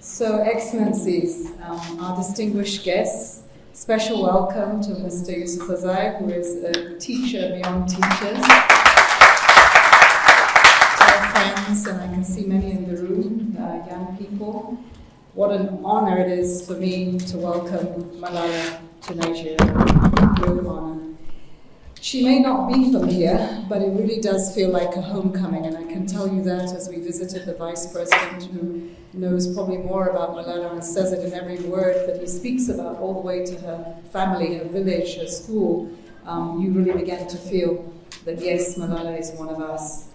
So, Excellencies, our distinguished guests, special welcome to Mr. Dsg'S, who is a teacher beyond teachers. Our friends, and I can see many in the room, young people. What an honor it is for me to welcome Malala to Nigeria. Real honor. She may not be from here, but it really does feel like a homecoming, and I can tell you that as we visited the Vice President, who knows probably more about Malala and says it in every word that he speaks about, all the way to her family, her village, her school. You really began to feel that yes, Malala is one of us.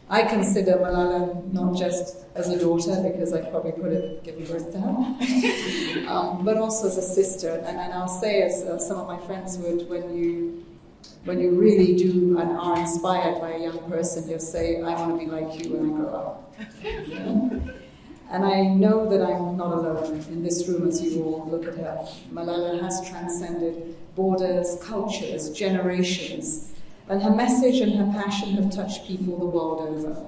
I consider Malala not just as a daughter, because I probably could have given birth to her, but also as a sister. And I'll say, as some of my friends would, when you really do and are inspired by a young person, you'll say, I want to be like you when I grow up. And I know that I'm not alone in this room as you all look at her. Malala has transcended borders, cultures, generations, and her message and her passion have touched people the world over.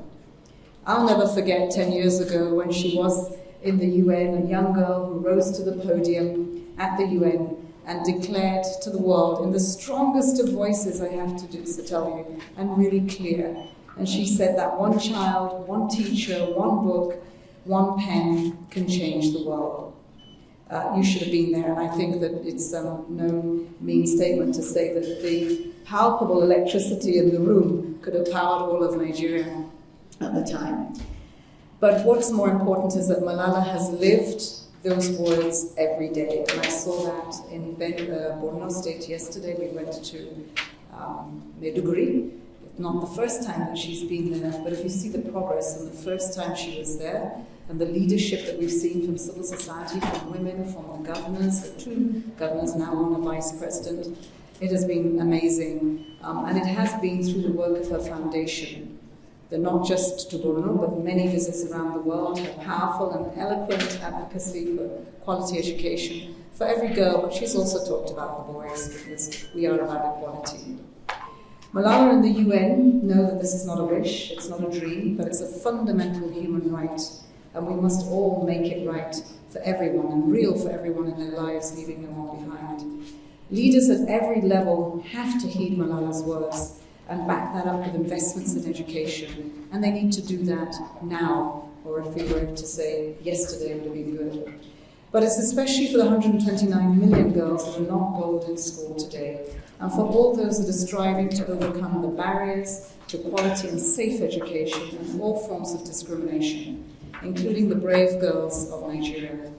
I'll never forget 10 years ago when she was in the UN, a young girl who rose to the podium at the UN and declared to the world in the strongest of voices, I have to tell you, and really clear. And she said that one child, one teacher, one book, one pen can change the world. You should have been there, and I think that it's no mean statement to say that the palpable electricity in the room could have powered all of Nigeria at the time. But what's more important is that Malala has lived those words every day, and I saw that in Borno State yesterday. We went to Maiduguri. Not the first time that she's been there, but if you see the progress and the first time she was there, and the leadership that we've seen from civil society, from women, from the governors, the two governors now on the vice president, it has been amazing. And it has been through the work of her foundation. They're not just to Borno, but many visits around the world, her powerful and eloquent advocacy for quality education for every girl, but she's also talked about the boys, because we are about equality. Malala and the UN know that this is not a wish, it's not a dream, but it's a fundamental human right, and we must all make it right for everyone and real for everyone in their lives, leaving no one behind. Leaders at every level have to heed Malala's words and back that up with investments in education, and they need to do that now, or if we were to say yesterday would have been good. But it's especially for the 129 million girls that are not enrolled in school today, and for all those that are striving to overcome the barriers to quality and safe education and all forms of discrimination, including the brave girls of Nigeria.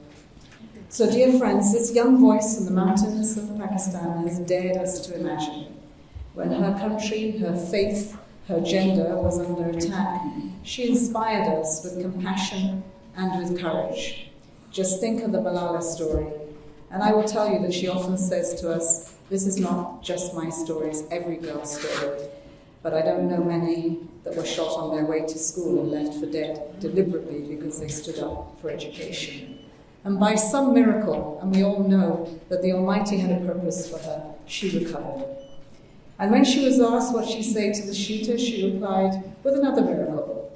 So, dear friends, this young voice in the mountains of Pakistan has dared us to imagine. When her country, her faith, her gender was under attack, she inspired us with compassion and with courage. Just think of the Malala story. And I will tell you that she often says to us, this is not just my story, it's every girl's story. But I don't know many that were shot on their way to school and left for dead deliberately because they stood up for education. And by some miracle, and we all know that the Almighty had a purpose for her, she recovered. And when she was asked what she'd say to the shooter, she replied with another miracle.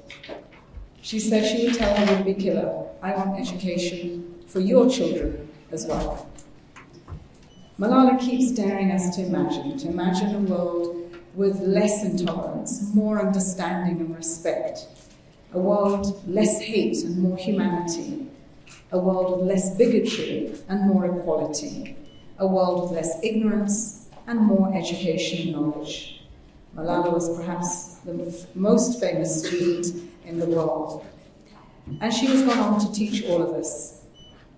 She said she would tell her would-be killer, I want education for your children as well. Malala keeps daring us to imagine a world with less intolerance, more understanding and respect, a world less hate and more humanity, a world of less bigotry and more equality, a world of less ignorance and more education and knowledge. Malala was perhaps the most famous student in the world. And she has gone on to teach all of us.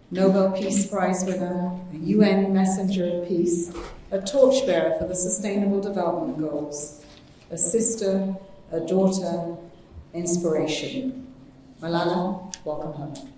Nobel Peace Prize winner, a UN Messenger of Peace, a torchbearer for the Sustainable Development Goals, a sister, a daughter, inspiration. Malala, welcome home.